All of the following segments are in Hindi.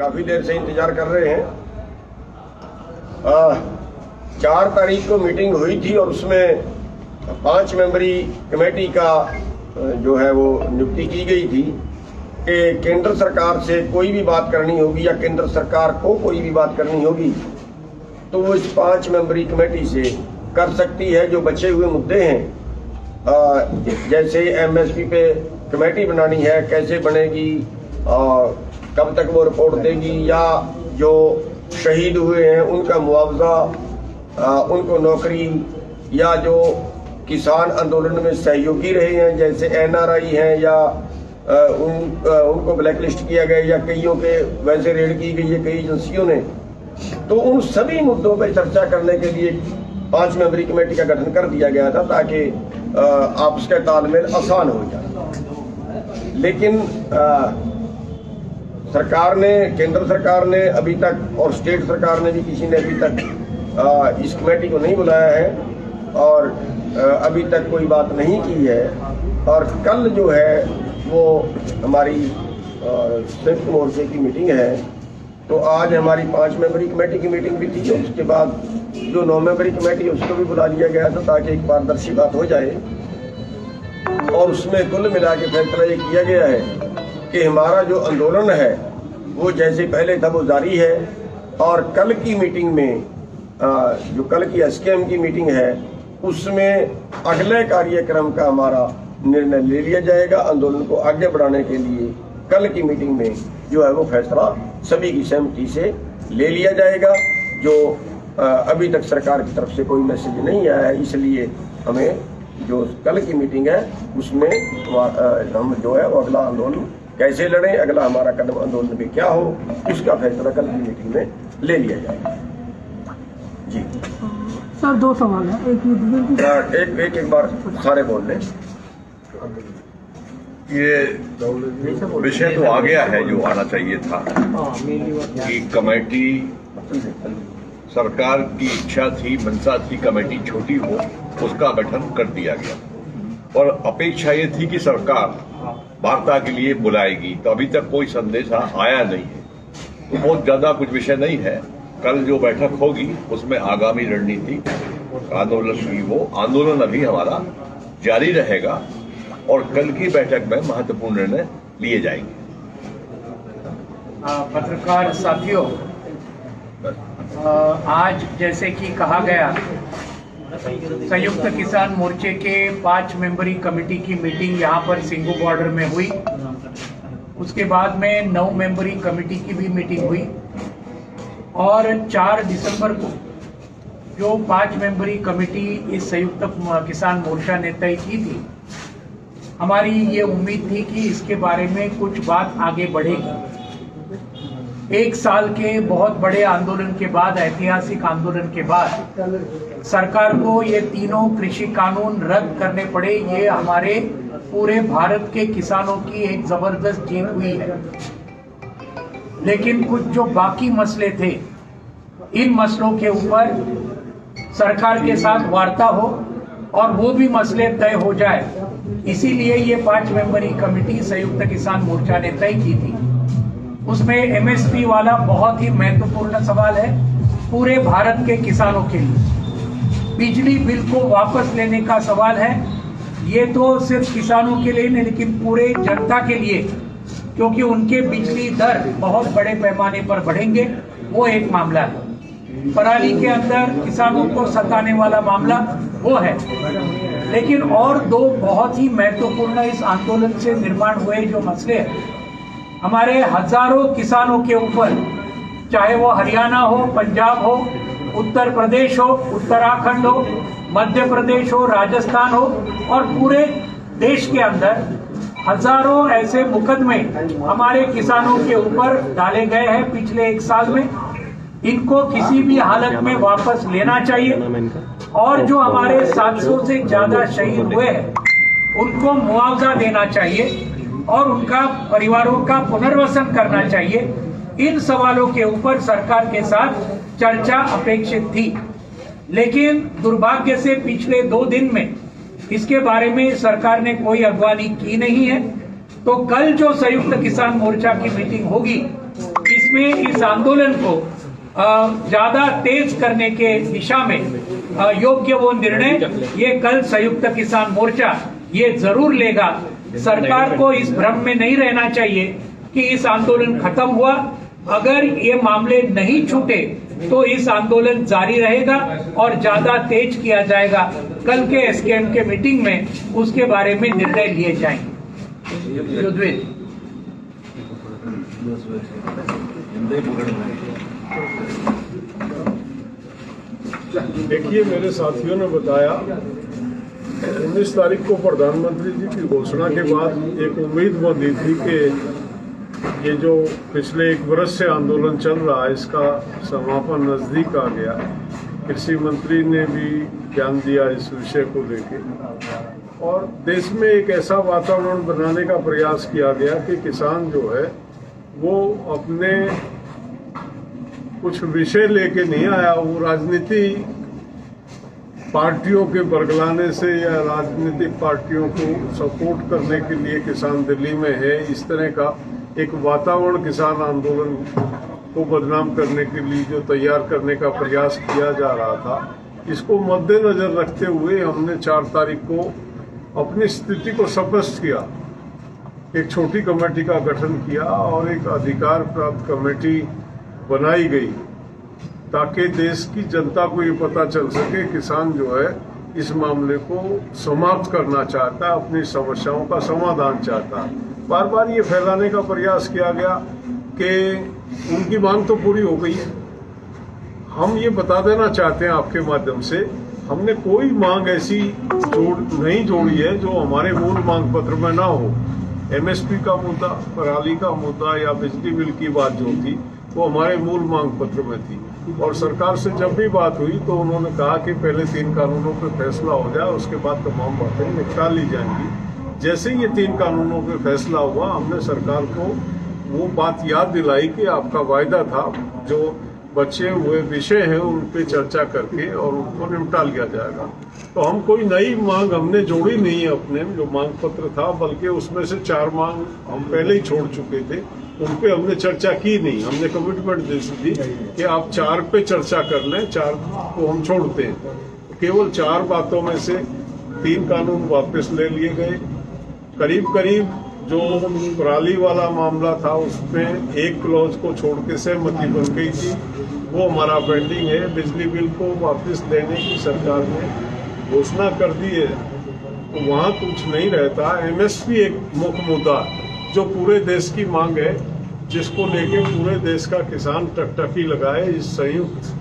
काफी देर से इंतजार कर रहे हैं। 4 तारीख को मीटिंग हुई थी और उसमें 5 मेंबरी कमेटी का जो है वो नियुक्ति की गई थी कि केंद्र सरकार से कोई भी बात करनी होगी या केंद्र सरकार को कोई भी बात करनी होगी तो वो इस 5 मेंबरी कमेटी से कर सकती है। जो बचे हुए मुद्दे हैं, जैसे एमएसपी पे कमेटी बनानी है, कैसे बनेगी, कब तक वो रिपोर्ट देगी, या जो शहीद हुए हैं उनका मुआवजा, उनको नौकरी, या जो किसान आंदोलन में सहयोगी रहे हैं जैसे एनआरआई हैं या उनको ब्लैकलिस्ट किया गया या कईयों के वैसे रेड की गई है कई एजेंसियों ने, तो उन सभी मुद्दों पर चर्चा करने के लिए 5 मेंबरी कमेटी का गठन कर दिया गया था ताकि आपस का तालमेल आसान हो जाए। लेकिन सरकार ने, केंद्र सरकार ने अभी तक और स्टेट सरकार ने भी किसी ने अभी तक इस कमेटी को नहीं बुलाया है और अभी तक कोई बात नहीं की है। और कल जो है वो हमारी संयुक्त मोर्चे की मीटिंग है, तो आज हमारी 5 मेंबरी कमेटी की मीटिंग भी थी। उसके बाद जो 9 मेंबरी कमेटी है उसको भी बुला लिया गया था ताकि एक पारदर्शी बात हो जाए। और उसमें कुल मिला के फैसला ये किया गया है कि हमारा जो आंदोलन है वो जैसे पहले था वो जारी है। और कल की मीटिंग में, जो कल की एसकेएम की मीटिंग है, उसमें अगले कार्यक्रम का हमारा निर्णय ले लिया जाएगा। आंदोलन को आगे बढ़ाने के लिए कल की मीटिंग में जो है वो फैसला सभी की सहमति से ले लिया जाएगा। जो अभी तक सरकार की तरफ से कोई मैसेज नहीं आया है, इसलिए हमें जो कल की मीटिंग है उसमें हम जो है वो अगला आंदोलन कैसे लड़ें, अगला हमारा कदम आंदोलन में क्या हो, इसका फैसला कल की मीटिंग में ले लिया जाएगा। जी सर, 2 सवाल है। एक बार सारे बोल लें। ये विषय तो आ गया है जो आना चाहिए था कि कमेटी, सरकार की इच्छा थी, मंशा थी कमेटी छोटी हो, उसका गठन कर दिया गया और अपेक्षा ये थी कि सरकार वार्ता के लिए बुलाएगी। तो अभी तक कोई संदेश आया नहीं है, तो बहुत ज्यादा कुछ विषय नहीं है। कल जो बैठक होगी उसमें आगामी रणनीति आंदोलन की, वो आंदोलन अभी हमारा जारी रहेगा और कल की बैठक में महत्वपूर्ण निर्णय लिए जाएंगे। पत्रकार साथियों, आज जैसे कि कहा गया, संयुक्त किसान मोर्चे के 5 मेंबरी कमेटी की मीटिंग यहाँ पर सिंगू बॉर्डर में हुई। उसके बाद में 9 मेंबरी कमेटी की भी मीटिंग हुई और 4 दिसंबर को जो 5 मेंबरी कमेटी इस संयुक्त किसान मोर्चा ने तय की थी, हमारी ये उम्मीद थी कि इसके बारे में कुछ बात आगे बढ़ेगी। 1 साल के बहुत बड़े आंदोलन के बाद, ऐतिहासिक आंदोलन के बाद सरकार को ये तीनों कृषि कानून रद्द करने पड़े। ये हमारे पूरे भारत के किसानों की एक जबरदस्त जीत हुई है। लेकिन कुछ जो बाकी मसले थे, इन मसलों के ऊपर सरकार के साथ वार्ता हो और वो भी मसले तय हो जाए, इसीलिए ये 5 मेंबरी कमेटी संयुक्त किसान मोर्चा ने तय की थी। उसमें एमएसपी वाला बहुत ही महत्वपूर्ण सवाल है पूरे भारत के किसानों के लिए। बिजली बिल को वापस लेने का सवाल है। ये तो सिर्फ किसानों के लिए नहीं, लेकिन पूरे जनता के लिए, क्योंकि उनके बिजली दर बहुत बड़े पैमाने पर बढ़ेंगे, वो एक मामला है। पराली के अंदर किसानों को सताने वाला मामला वो है। लेकिन और 2 बहुत ही महत्वपूर्ण इस आंदोलन से निर्माण हुए जो मसले हैं, हमारे हजारों किसानों के ऊपर, चाहे वो हरियाणा हो, पंजाब हो, उत्तर प्रदेश हो, उत्तराखंड हो, मध्य प्रदेश हो, राजस्थान हो, और पूरे देश के अंदर हजारों ऐसे मुकदमे हमारे किसानों के ऊपर डाले गए हैं पिछले 1 साल में। इनको किसी भी हालत में वापस लेना चाहिए और जो हमारे 700 से ज्यादा शहीद हुए हैं उनको मुआवजा देना चाहिए और उनका परिवारों का पुनर्वसन करना चाहिए। इन सवालों के ऊपर सरकार के साथ चर्चा अपेक्षित थी, लेकिन दुर्भाग्य से पिछले 2 दिन में इसके बारे में सरकार ने कोई अगवानी की नहीं है। तो कल जो संयुक्त किसान मोर्चा की मीटिंग होगी, इसमें में इस आंदोलन को ज्यादा तेज करने के दिशा में योग्य वो निर्णय ये कल संयुक्त किसान मोर्चा ये जरूर लेगा। सरकार को इस भ्रम में नहीं रहना चाहिए कि इस आंदोलन खत्म हुआ। अगर ये मामले नहीं छूटे तो इस आंदोलन जारी रहेगा और ज्यादा तेज किया जाएगा। कल के एसकेएम के मीटिंग में उसके बारे में निर्णय लिए जाएंगे। देखिए, मेरे साथियों ने बताया 19 तारीख को प्रधानमंत्री जी की घोषणा के बाद एक उम्मीद बंधी थी कि ये जो पिछले 1 वर्ष से आंदोलन चल रहा है इसका समापन नजदीक आ गया। कृषि मंत्री ने भी ज्ञान दिया इस विषय को लेके और देश में एक ऐसा वातावरण बनाने का प्रयास किया गया कि किसान जो है वो अपने कुछ विषय लेके नहीं आया, वो राजनीति पार्टियों के बरगलाने से या राजनीतिक पार्टियों को सपोर्ट करने के लिए किसान दिल्ली में है, इस तरह का एक वातावरण किसान आंदोलन को बदनाम करने के लिए जो तैयार करने का प्रयास किया जा रहा था, इसको मद्देनजर रखते हुए हमने 4 तारीख को अपनी स्थिति को स्पष्ट किया। एक छोटी कमेटी का गठन किया और एक अधिकार प्राप्त कमेटी बनाई गई ताकि देश की जनता को ये पता चल सके किसान जो है इस मामले को समाप्त करना चाहता है, अपनी समस्याओं का समाधान चाहता है। बार बार ये फैलाने का प्रयास किया गया कि उनकी मांग तो पूरी हो गई है। हम ये बता देना चाहते हैं आपके माध्यम से, हमने कोई मांग ऐसी नहीं जोड़ी है जो हमारे मूल मांग पत्र में ना हो। एमएसपी का मुद्दा, पराली का मुद्दा या बिजली बिल की बात जो थी वो हमारे मूल मांग पत्र में थी और सरकार से जब भी बात हुई तो उन्होंने कहा कि पहले 3 कानूनों पे फैसला हो जाए, उसके बाद तमाम बातें निपटा ली जाएंगी। जैसे ये 3 कानूनों पे फैसला हुआ, हमने सरकार को वो बात याद दिलाई कि आपका वायदा था जो बचे हुए विषय हैं उन पे चर्चा करके और उनको निपटा लिया जाएगा। तो हम कोई नई मांग हमने जोड़ी नहीं है अपने जो मांग पत्र था, बल्कि उसमें से 4 मांग हम पहले ही छोड़ चुके थे, उन पे हमने चर्चा की नहीं। हमने कमिटमेंट दी थी कि आप 4 पे चर्चा कर लें, 4 को हम छोड़ते हैं। केवल 4 बातों में से 3 कानून वापस ले लिए गए। करीब करीब जो पराली वाला मामला था उसमें एक क्लॉज को छोड़ के सहमति बन गई थी, वो हमारा पेंडिंग है। बिजली बिल को वापस लेने की सरकार ने घोषणा कर दी है तो वहाँ कुछ नहीं रहता। एमएसपी एक मुख्य मुद्दा जो पूरे देश की मांग है, जिसको लेके पूरे देश का किसान टकटकी लगाए। इस संयुक्त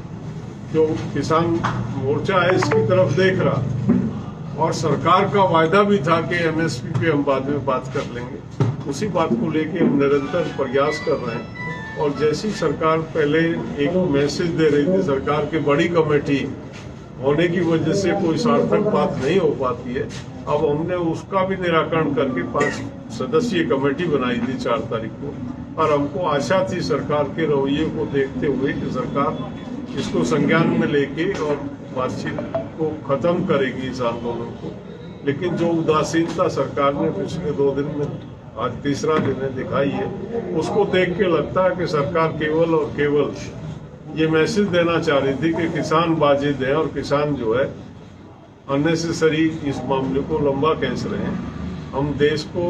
जो किसान मोर्चा है इसकी तरफ देख रहा और सरकार का वायदा भी था कि एमएसपी पे हम बाद में बात कर लेंगे। उसी बात को लेके हम निरंतर प्रयास कर रहे हैं और जैसी सरकार पहले एक मैसेज दे रही थी, सरकार की बड़ी कमेटी होने की वजह से कोई सार्थक बात नहीं हो पाती है। अब हमने उसका भी निराकरण करके 5 सदस्यीय कमेटी बनाई थी 4 तारीख को और हमको आशा थी सरकार के रवैये को देखते हुए कि सरकार इसको संज्ञान में लेके और बातचीत को खत्म करेगी इस आंदोलन को। लेकिन जो उदासीनता सरकार ने पिछले 2 दिन में, आज तीसरा दिन है, दिखाई है, उसको देख के लगता है कि सरकार केवल और केवल ये मैसेज देना चाह रही थी कि किसान बाजिद है और किसान जो है अननेसेसरी इस मामले को लंबा खींच रहे हैं। हम देश को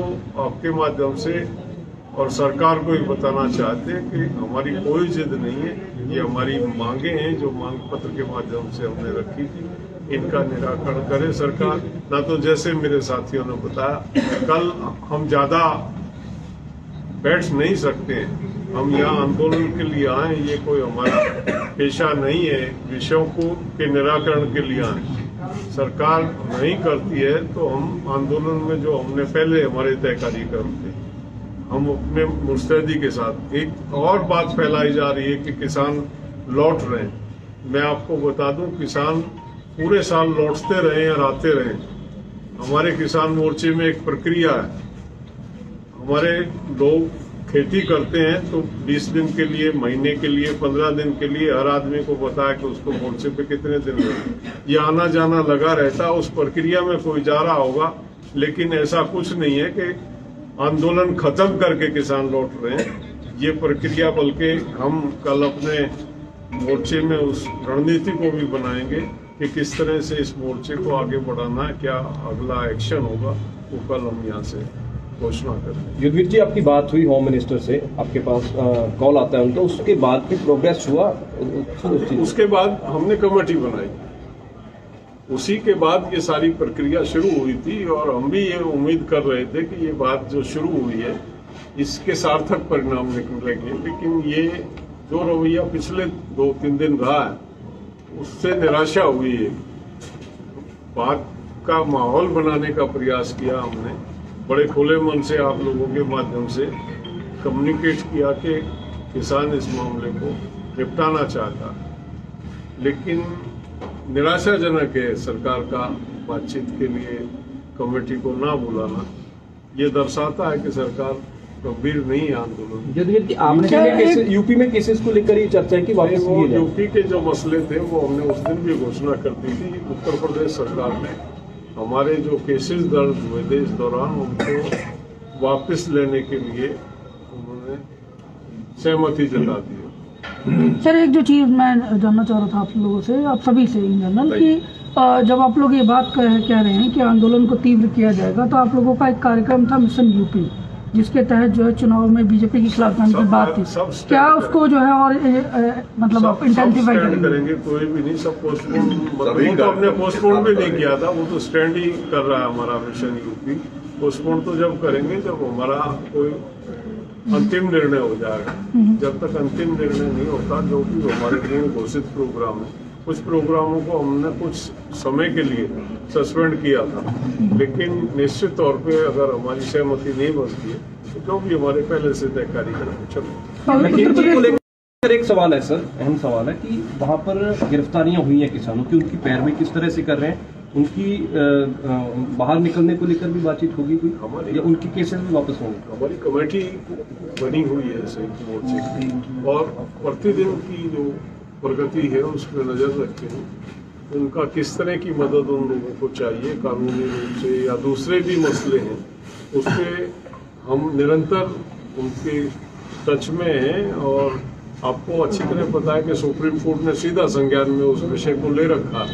आपके माध्यम से और सरकार को भी बताना चाहते हैं कि हमारी कोई जिद नहीं है, ये हमारी मांगे हैं जो मांग पत्र के माध्यम से हमने रखी थी, इनका निराकरण करे सरकार। ना तो जैसे मेरे साथियों ने बताया, कल हम ज्यादा बैठ नहीं सकते हैं, हम यहाँ आंदोलन के लिए आए, ये कोई हमारा पेशा नहीं है विषयों को के निराकरण के लिए आए। सरकार नहीं करती है तो हम आंदोलन में जो हमने पहले हमारे तय कार्यक्रम थे हम अपने मुस्तैदी के साथ। एक और बात फैलाई जा रही है कि किसान लौट रहे हैं। मैं आपको बता दूं, किसान पूरे साल लौटते रहे और आते रहे। हमारे किसान मोर्चे में एक प्रक्रिया है, हमारे लोग खेती करते हैं तो 20 दिन के लिए, महीने के लिए, 15 दिन के लिए हर आदमी को पता है कि उसको मोर्चे पे कितने दिन लगे। ये आना जाना लगा रहता है, उस प्रक्रिया में कोई जा रहा होगा, लेकिन ऐसा कुछ नहीं है कि आंदोलन खत्म करके किसान लौट रहे हैं। ये प्रक्रिया, बल्कि हम कल अपने मोर्चे में उस रणनीति को भी बनाएंगे कि किस तरह से इस मोर्चे को आगे बढ़ाना है, क्या अगला एक्शन होगा, वो कल हम यहाँ से घोषणा करेंगे। युद्धवीर जी, आपकी बात हुई होम मिनिस्टर से, आपके पास कॉल आता है उनका, उसके बाद भी प्रोग्रेस हुआ? उसके बाद हमने कमेटी बनाई, उसी के बाद ये सारी प्रक्रिया शुरू हुई थी और हम भी ये उम्मीद कर रहे थे कि ये बात जो शुरू हुई है इसके सार्थक परिणाम निकलेंगे, लेकिन ये जो रवैया पिछले 2-3 दिन रहा है उससे निराशा हुई है। बात का माहौल बनाने का प्रयास किया हमने, बड़े खुले मन से आप लोगों के माध्यम से कम्युनिकेट किया कि किसान इस मामले को निपटाना चाहता, लेकिन निराशाजनक है सरकार का बातचीत के लिए कमेटी को ना बुलाना। ये दर्शाता है कि सरकार गंभीर नहीं है आंदोलन। युद्धवीर जी, आपने यूपी में केसेस को लेकर ही चर्चा की वापस वो यूपी के जो मसले थे वो हमने उस दिन भी घोषणा कर दी थी। उत्तर प्रदेश सरकार ने हमारे जो केसेस दर्ज हुए थे इस दौरान उनको वापस लेने के लिए उन्होंने सहमति जता दी। सर, एक जो चीज़ मैं जानना चाह रहा था आप लोगों से, आप सभी से इन जनरल, कि जब आप लोग ये बात कह रहे हैं कि आंदोलन को तीव्र किया जाएगा, तो आप लोगों का एक कार्यक्रम था मिशन यूपी, जिसके तहत जो है चुनाव में बीजेपी के खिलाफ जाने की बात थी, क्या उसको जो है और मतलब आप इंटेंसिफाई करेंगे? कोई भी नहीं, सब पोस्टपोन, वो तो हमने पोस्टपोन भी नहीं किया था, वो तो स्टैंड ही कर रहा है हमारा मिशन यूपी। पोस्टपोन तो जब करेंगे जब हमारा कोई अंतिम निर्णय हो जाएगा। जब तक अंतिम निर्णय नहीं होता, जो भी हमारे पूर्ण घोषित प्रोग्राम है, कुछ प्रोग्रामों को हमने कुछ समय के लिए सस्पेंड किया था, लेकिन निश्चित तौर पे अगर हमारी सहमति नहीं बनती है तो जो भी हमारे पहले से तय कार्यक्रम चलो। एक सवाल है सर, अहम सवाल है कि वहाँ पर गिरफ्तारियां हुई हैं किसानों की, उनकी पैरवी किस तरह से कर रहे हैं, उनकी बाहर निकलने को लेकर भी बातचीत होगी कोई, या उनके केसेस भी वापस होंगे? हमारी कमेटी बनी हुई है संयुक्त मोर्चे की, और प्रतिदिन की जो प्रगति है उस पर नजर रखते हैं। उनका किस तरह की मदद उन लोगों को चाहिए कानूनी रूप से या दूसरे भी मसले हैं, उस पर हम निरंतर उनके टच में हैं। और आपको अच्छी तरह पता है कि सुप्रीम कोर्ट ने सीधा संज्ञान में उस विषय को ले रखा।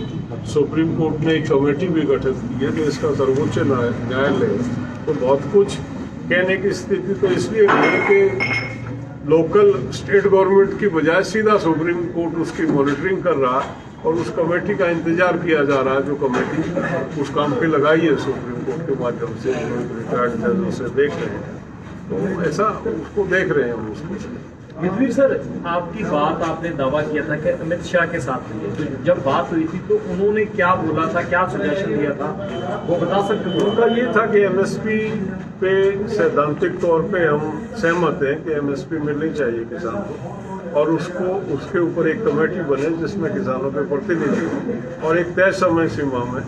सुप्रीम कोर्ट ने एक कमेटी भी गठित की है, देश का सर्वोच्च न्यायालय, तो बहुत कुछ कहने की स्थिति तो इसलिए है कि लोकल स्टेट गवर्नमेंट की बजाय सीधा सुप्रीम कोर्ट उसकी मॉनिटरिंग कर रहा है और उस कमेटी का इंतजार किया जा रहा है, जो कमेटी उस काम पे लगाई है सुप्रीम कोर्ट के माध्यम से, रिटायर्ड जज उसे देख रहे हैं, तो ऐसा उसको देख रहे हैं हम उसको। युद्धवीर सर, आपकी बात आपने दावा किया था कि अमित शाह के साथ हुई है, तो जब बात हुई थी तो उन्होंने क्या बोला था, क्या सजेशन दिया था, वो बता सकते हैं? उनका ये था कि एमएसपी पे सैद्धांतिक तौर पे हम सहमत हैं कि एमएसपी मिलनी चाहिए किसान को, और उसके ऊपर एक कमेटी बने जिसमें किसानों के प्रतिनिधि हों और एक तय समय सीमा में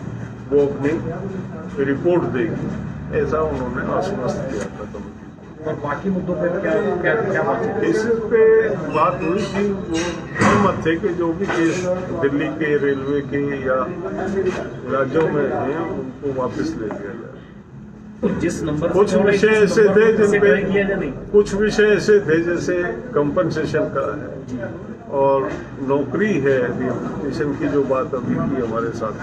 वो अपनी रिपोर्ट देगी, ऐसा उन्होंने आश्वस्त किया था कमेटी। और बाकी मुद्दों पर क्या बात? इस पे बात हुई थी, वो सहमत थे कि जो भी केस दिल्ली के, रेलवे के या राज्यों में हैं उनको वापस ले लिया जाए। तो जिस नंबर कुछ विषय ऐसे थे जिनपे कुछ विषय ऐसे थे जैसे कंपनसेशन का है और नौकरी है, रिहैबिलिटेशन की जो बात अभी की हमारे साथ,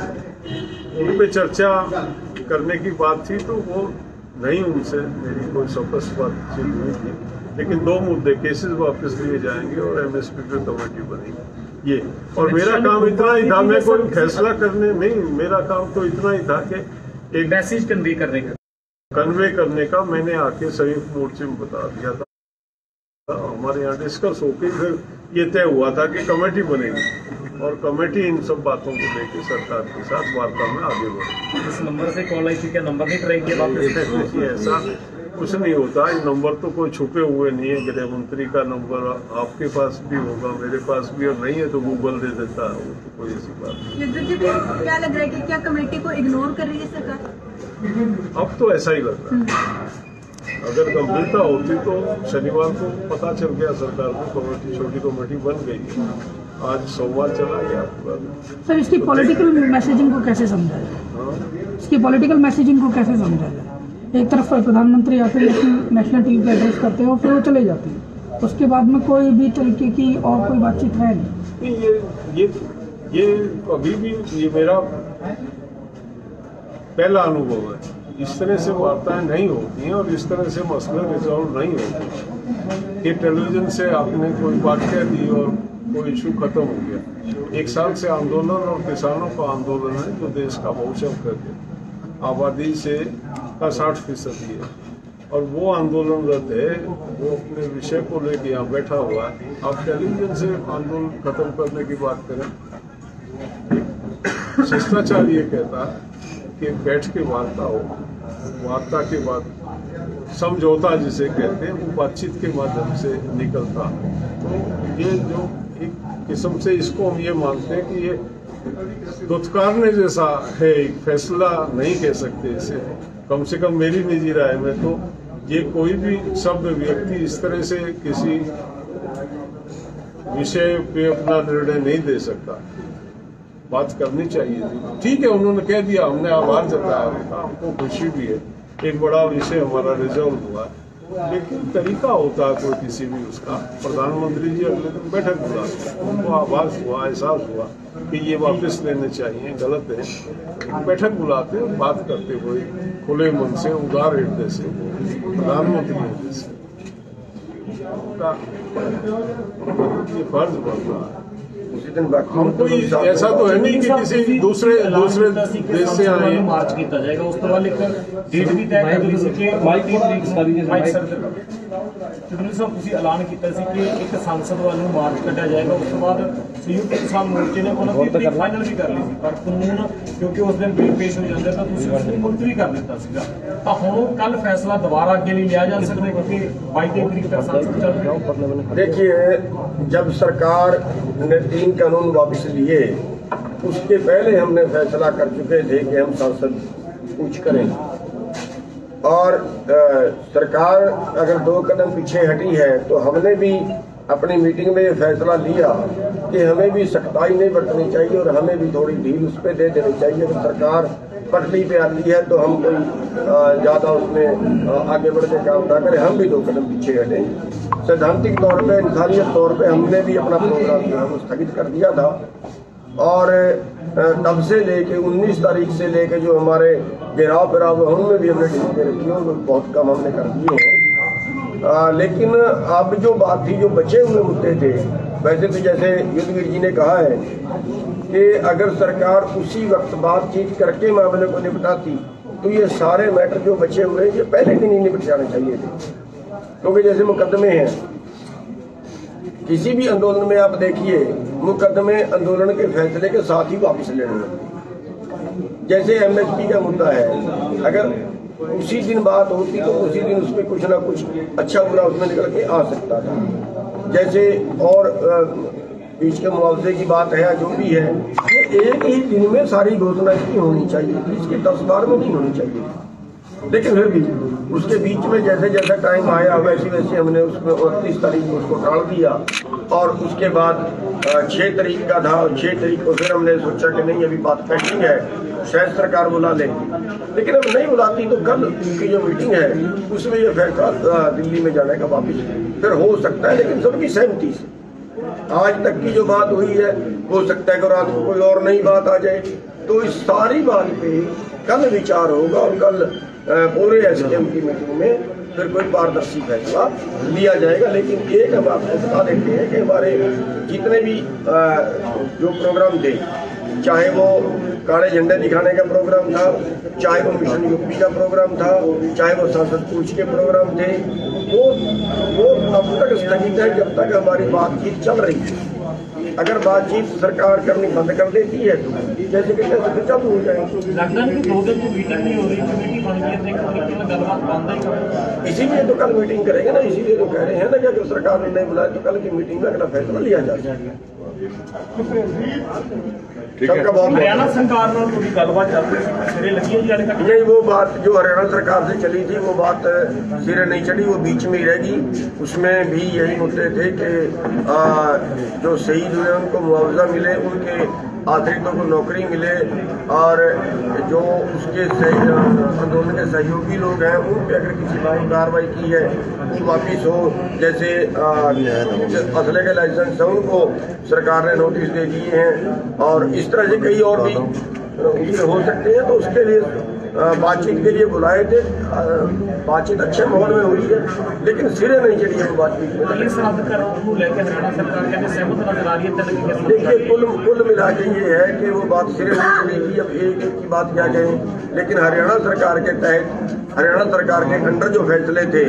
उन पे चर्चा करने की बात थी, तो वो नहीं, उनसे मेरी कोई स्पष्ट बातचीत हुई थी, लेकिन 2 मुद्दे, केसेस वापस लिए जाएंगे और एमएसपी पे कमेटी बनेगी, ये। और मेरा काम इतना ही था, मैं कोई फैसला करने नहीं, मेरा काम तो इतना ही था कि एक मैसेज कन्वे करने का मैंने आके संयुक्त मोर्चे में बता दिया था। हमारे यहाँ डिस्कस होकर फिर ये तय हुआ था कि कमेटी बनेगी और कमेटी इन सब बातों को लेकर सरकार के साथ वार्ता में आगे बढ़ेगी। इस नंबर से कॉल आई थी, क्या नंबर नहीं ट्राई किया वापस? ऐसा कुछ नहीं होता, ये नंबर तो कोई छुपे हुए नहीं है। गृह मंत्री का नंबर आपके पास भी होगा, मेरे पास भी, और नहीं है तो गूगल दे देता है, वो तो कोई ऐसी बात नहीं। क्या लग रहा है कि क्या कमेटी को इग्नोर कर रही है सरकार? अब तो ऐसा ही लग रहा है। अगर गंभीरता होती तो शनिवार को पता चल गया सरकार को, कमेटी, छोटी कमेटी बन गई। आज सोमवार चला गया पूरा। सर, इसकी पॉलिटिकल मैसेजिंग को कैसे समझा जाए? इसकी पॉलिटिकल मैसेजिंग को कैसे समझा जाए? एक तरफ प्रधानमंत्री आकर नेशनल टीवी पे एड्रेस करते हैं और फिर वो चले जाते हैं। उसके बाद में कोई भी तरीके की और कोई बातचीत है नहीं? ये अभी भी ये मेरा पहला अनुभव है। इस तरह से वार्ताएं नहीं होती हैं और इस तरह से मसले रिजॉल्व नहीं होते कि टेलीविजन से आपने कोई बात कह दी और कोई इशू खत्म हो गया। 1 साल से आंदोलन और किसानों का आंदोलन है जो देश का बहुसंख्यक करके आबादी से का 60% है और वो आंदोलनरत है, वो अपने विषय को लेकर यहाँ बैठा हुआ है। आप टेलीविजन से आंदोलन खत्म करने की बात करें, शिष्टाचार ये कहता है कि बैठ के वार्ता हो, वार्ता के बाद समझौता जिसे कहते हैं वो बातचीत के माध्यम से निकलता। तो ये जो एक किस्म से इसको हम ये मानते हैं कि ये दुत्कारने जैसा है, एक फैसला नहीं कह सकते इसे, कम से कम मेरी निजी राय में। तो ये कोई भी सभ्य व्यक्ति इस तरह से किसी विषय पे अपना निर्णय नहीं दे सकता। बात करनी चाहिए थी, ठीक है, उन्होंने कह दिया, हमने आभार जताया उनका, हमको खुशी भी है, एक बड़ा विषय हमारा रिजॉल्व हुआ। लेकिन तरीका होता है कोई किसी भी उसका। प्रधानमंत्री जी अगले दिन बैठक बुलाते, उनको आभास हुआ, एहसास हुआ कि ये वापस लेने चाहिए, गलत है, बैठक बुलाते और बात करते हुए खुले मन से, उदार हृदय से, प्रधानमंत्री हृदय से ये फर्ज बनता है। उसी दिन बाकी हम कोई ऐसा तो है नहीं कि किसी दूसरे देश से आए मार्च किया जाएगा, उस तो बाद एक डेट भी तय कर ली ਸੀ ਕਿ ਚੁਗਲੀ ਸਾਹਿਬ ਤੁਸੀਂ ਐਲਾਨ ਕੀਤਾ ਸੀ ਕਿ ਇੱਕ ਸੰਸਦ ਵੱਲ ਨੂੰ ਮਾਰਚ ਕੱਢਿਆ ਜਾਏਗਾ। ਉਸ ਤੋਂ ਬਾਅਦ ਸੰਯੁਕਤ ਕਿਸਾਨ ਮੋਰਚੇ ਨੇ ਉਹਨਾਂ ਦੀ ਤਰੀਕ ਫਾਈਨਲ ਵੀ ਕਰ ਲਈ ਸੀ, ਪਰ ਕਾਨੂੰਨ ਕਿਉਂਕਿ ਉਸ ਦਿਨ ਬਿੱਲ ਪੇਸ਼ ਹੋ ਜਾਂਦਾ ਤਾਂ ਤੁਸੀਂ ਉਸ ਨੂੰ ਮੁਲਤਵੀ ਕਰ ਦਿੱਤਾ ਸੀਗਾ। ਤਾਂ ਹੁਣ ਕੱਲ ਫੈਸਲਾ ਦੁਬਾਰਾ ਅੱਗੇ ਲਈ ਲਿਆ ਜਾ ਸਕਦਾ ਕਿਉਂਕਿ 22 ਤਰੀਕ तक संसद चल रही है। देखिए, जब सरकार ने 3 कानून वापस लिए उसके पहले हमने फैसला कर चुके थे कि हम संसद कुछ करें और सरकार अगर 2 कदम पीछे हटी है तो हमने भी अपनी मीटिंग में ये फैसला लिया कि हमें भी सख्ताई नहीं बरतनी चाहिए और हमें भी थोड़ी ढील उस पर दे देनी चाहिए। अगर सरकार पटरी पे आती है तो हम कोई ज़्यादा उसमें आगे बढ़ के काम ना करें, हम भी 2 कदम पीछे हटें। सैद्धांतिक तौर पे, इंसानियत तौर पे हमने भी अपना प्रोग्राम जो है वो स्थगित कर दिया था और तब से लेके 19 तारीख से लेके जो हमारे गिराव फिराव उनमें भी हमने ढील दे रखी है, बहुत कम हमने कर दिए हैं। लेकिन अब जो बात थी, जो बचे हुए मुद्दे थे, वैसे तो जैसे युद्धवीर जी ने कहा है कि अगर सरकार उसी वक्त बातचीत करके मामले को निपटाती तो ये सारे मैटर जो बचे हुए ये पहले दिन ही निपट जाने चाहिए थे। क्योंकि जैसे मुकदमे हैं, किसी भी आंदोलन में आप देखिए मुकदमे आंदोलन के फैसले के साथ ही वापस लेने होते। जैसे एमएसपी का मुद्दा है, अगर उसी दिन बात होती तो उसी दिन उसमें कुछ ना कुछ अच्छा बुरा उसमें निकल के आ सकता था। जैसे और बीच के मुआवजे की बात है, जो भी है, ये एक ही दिन में सारी घोषणा की होनी चाहिए थी, इसकी 10 बार में नहीं होनी चाहिए थी। लेकिन फिर भी उसके बीच में जैसे जैसा टाइम आया वैसे वैसे हमने उसमें 29 तारीख को उसको टाल दिया और उसके बाद 6 तारीख का था और 6 तारीख को फिर हमने सोचा कि नहीं अभी बात पेंडिंग है, शायद सरकार बुला लेगी। लेकिन अब नहीं बुलाती तो कल की जो मीटिंग है उसमें यह फैसला दिल्ली में जाने का वापिस फिर हो सकता है, लेकिन सबकी सहमति से। आज तक की जो बात हुई है, हो सकता है कि रात को कोई और नई बात आ जाए, तो इस सारी बात पे कल विचार होगा और कल पूरे एसडीएम की मीटिंग में फिर कोई पारदर्शी फैसला लिया जाएगा। लेकिन एक हम आपको बता देते हैं कि हमारे जितने भी जो प्रोग्राम थे, चाहे वो काले झंडे दिखाने का प्रोग्राम था, चाहे वो मिशन यूपी का प्रोग्राम था, चाहे वो संसद पूछ के प्रोग्राम थे, वो तब तक स्थगित है जब तक हमारी बातचीत चल रही है। अगर बातचीत सरकार करनी बंद कर देती है तो जैसे कि फिर चालू हो जाएगी। लगता है कि 2 दिन की मीटिंग नहीं हो रही, कमेटी बन गई है, गलबात बंद है, इसीलिए तो कल मीटिंग करेंगे ना, इसीलिए तो कह रहे हैं ना कि अगर सरकार ने नहीं बुलाया तो कल की मीटिंग में अगला फैसला लिया जाएगा। सबका बहुत हरियाणा सरकार ਨਾਲ ਕੋਈ ਗੱਲਬਾਤ ਚੱਲ ਰਹੀ ਸੀ, ਸਿਰੇ ਲੱਗੀ है जी हाले तक नहीं। वो बात जो हरियाणा सरकार से चली थी वो बात सिरे नहीं चढ़ी, वो बीच में ही रहेगी। उसमें भी यही मुद्दे थे कि जो शहीद हुए उनको मुआवजा मिले, उनके आश्रितों को नौकरी मिले और जो उसके आंदोलन के सहयोगी लोग हैं उन पे अगर किसी पर कार्रवाई की है वो वापिस हो। जैसे असले के लाइसेंस है उनको सरकार ने नोटिस दे दिए हैं और इस तरह से कई और भी उसके हो सकते हैं। तो उसके लिए बातचीत के लिए बुलाए थे। बातचीत अच्छे माहौल में हुई है लेकिन सिरे नहीं चढ़ी है वो बातचीत में। देखिए कुल मिला के ये है कि वो बात सिरे नहीं चढ़ेगी। अब एक की बात क्या कहें, लेकिन हरियाणा सरकार के तहत हरियाणा सरकार के अंडर जो फैसले थे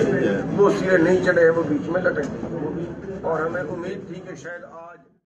वो सिरे नहीं चढ़े, वो बीच में लटक गए और हमें उम्मीद थी कि शायद